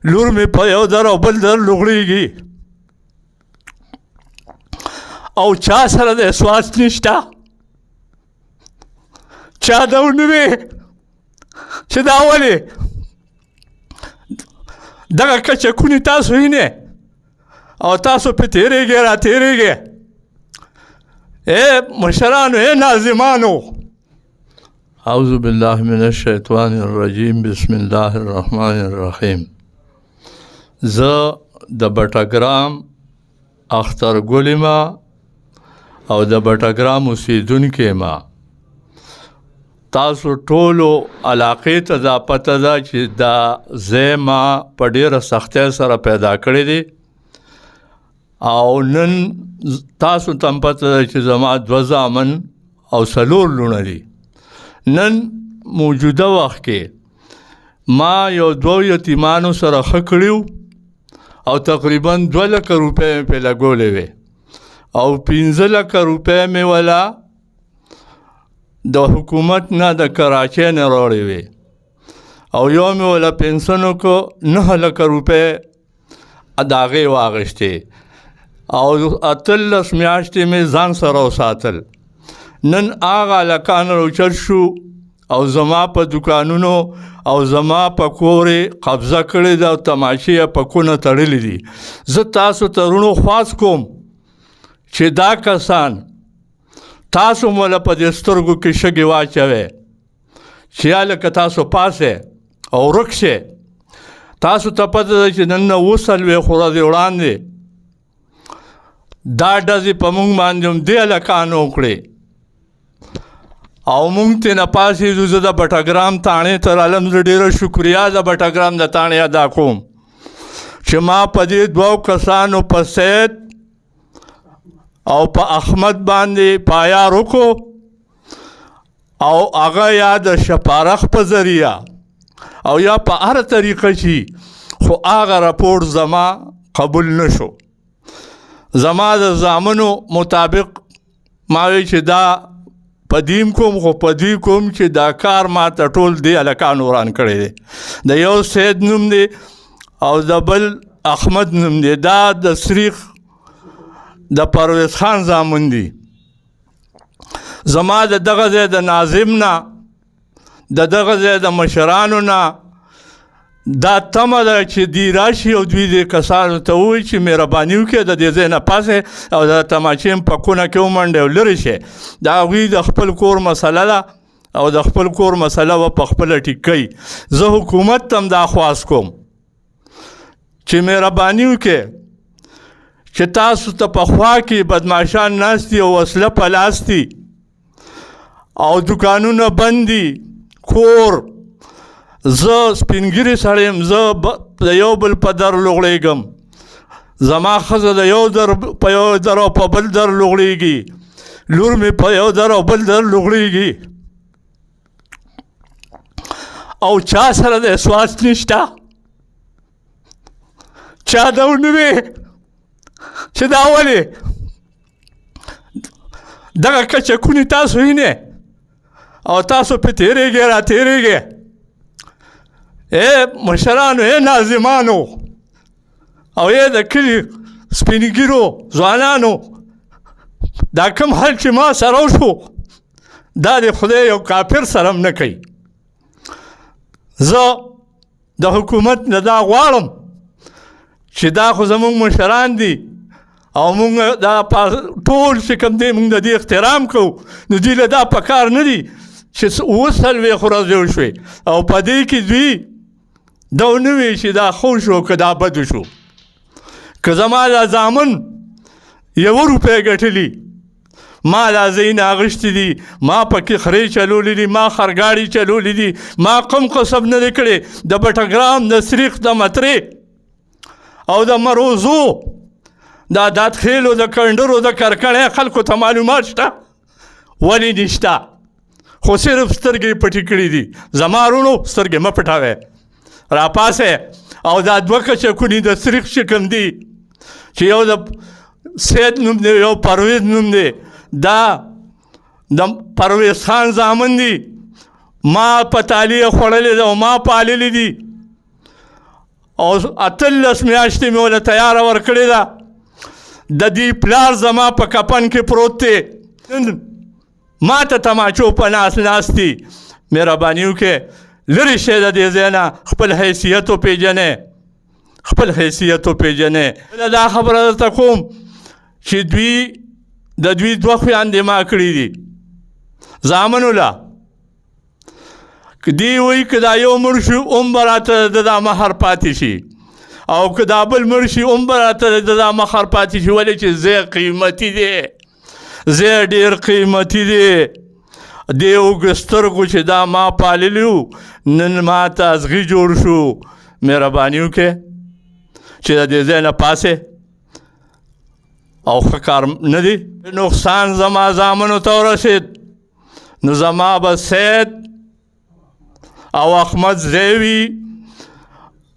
لور مې په یو در او بل در لوغړېږي او چا سره د سواس نشته چا دا ونه وی چې دا ولې دغه کچکونې تاسو وینئ او تاسو پې تېرېږئ را تېرېږئ مشرانو ناظمانو اعوذ بالله من الشیطان الرجیم بسم الله الرحمن الرحیم زه د بټګرام اخترګل ما او د بټګرام اوسېدونکی ما تاسو ټولو علاقې ته دا پته ده چې دا ځای ما په ډېره سختۍ سره پیدا کړی دی او نن تاسو ته هم پته ده چې زما 2 زامن او 4 لوڼه دي نن موجوده وخت کې ما یو 2 یتیمانو سره ښه کړي او تقریبا 2 لکه روپۍ مې پرې لګولې وې او 15 لکه روپۍ مې ولا د حکومت نه د کراچۍ نه راوړې وې او یو مې ولا پنسن وکړو 9 لکه روپۍ د هغې واخیستې او 18 میاشتې مې ځان سره وساتل نن هغه هلکان راوچت شو او زما په دوکانونو او زما په کورې قبضه کړې ده او تماشې یې په کونه تړلې دي زه تاسو ته رونو خواست کوم چې دا کسان تاسو مولا په دې سترګو کې شګې واچوئ چې هلکه تاسو پاسئ او ورک شئ تاسو ته پته ده چې نن 40 ورځې وړاندې دا ډزې په موږ باندې هم دې هلکانو وکړې او موږ ترې نه پاڅېدو زه د بټګرام تاڼې ته رالم زه ډېره شکریا د بټګرام د تاڼې ادا کوم چې ما په دې 2 کسانو په سید او په احمد باندې پایار وکړو او هغه یا د شپارخ په ذریعه او یا په هر طریقه شي خو هغه راپورټ زما قبول نشو زما د زامنو مطابق ما وی چې دا پدیم کوم خو پدی کوم چې دا کار ما ته ټول دی هلکانو وران کړی دی د یو سید نوم دی او د بل احمد نوم دی دا د سریخ د پرویز خان زامن دي زما د دغه ځای د ناظم نه د دغه ځای د مشرانو نه دا تمه ده چې دی راشي او دوی دې کسانو ته ووایي چې مهرباني وکړئ د دې ځای نه پاسئ او د تماچې په کونه کې ومنډئ او لرې شئ د هغوی د خپل کور مسله ده او د خپل کور مسله به په خپله ټیک کوي زه حکومت ته هم دا خواست کوم چې مهرباني وکړئ چې تاسو ته په خوا کې بدماشان ناست دي او وسله په لاس دي او دوکانونه بند دي کور زه سپینګیري سړی یم زه د یو بل په در لوغړېږم زما ښځه د یو در په یو در او په بل در لوغړېږي لور مې په یو در او بل در لوغړېږي او چا سره د سواس نشته چا دا ونه وی چې دا ولې دغه کچکونې تاسو وینئ او تاسو پې تېرېږئ را تېرېږئ مشرانو ناظمانو او د کلي سپینګیرو ځوانانو دا کوم حل چې ما سره وشو دا د خدای یو کافر سره هم نه کوي زه د حکومت نه دا غواړم چې دا خو زموږ مشران دي او موږ دا ټول چې کوم دی موږ د دې احترام کوو نو دوی له دا په کار نه دي چې 40 ورځې وشوې او په دې کې دوی دا ونه وی چې دا ښه شو که دا بد شو که زما دا زامن 1 روپۍ ګټلي ما دا ځایونه اخیستي دي ما پکې خرې چلولي دي ما خرګاړي چلولي دي ما کوم قصب نه دی کړی د بټګرام د سریخ د مترې او د مروزو دا داتخیلو د کنډرو د کرکړې خلکو ته معلومات شته ولې نشته خو صرف سترګې پټې کړي دي زما وروڼو سترګې مه پټوئ راپاسئ او دا 2 کچکونې د سریخ چې کوم دي چې یو د سید نوم دی یو پرویز نوم دی دا د پرویز خان زامن دي ما په تالی یې خوړلې ده او ما پاللې دي او 18 میاشتې مې ورله تیاره ورکړې ده د دې پلار زما په کفن کې پروت دی ما ته تماچو په ناست دي مهرباني وکړئ لرې شئ د دې ځای نه خپل حیثیت وپېژنئ دا خبره درته کوم چې دوی د دوی 2 خویندې ما کړي دي زامنو له که دی وایي که دا یو مړ شي هم به راته د دا مهر پاتې شي او که دا بل مړ شي هم به راته د دا مهر پاتې شي ولې چې ځای قیمتي دی ځای ډېر قیمتي دی دې اوږده سترګو چې دا ما پاللي وو نن ما ته ازغي جوړ شو مهرباني وکړئ چې د دې ځای نه پاسې او ښه کار نه دی نقصان زما زامنو ته ورسېد نو زما به سید او احمد ځای وي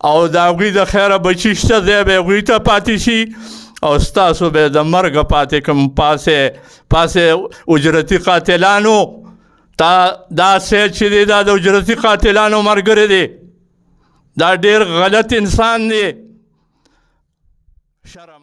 او د هغوی د خیره بچي شته ځای به هغوی ته پاتې شي او ستاسو به د مرګه پاتې کړم پاسې اجرتي قاتلانو دا سید چې دی دا د اجرتي قاتلانو ملګری دی دا ډېر غلط انسان دی شرم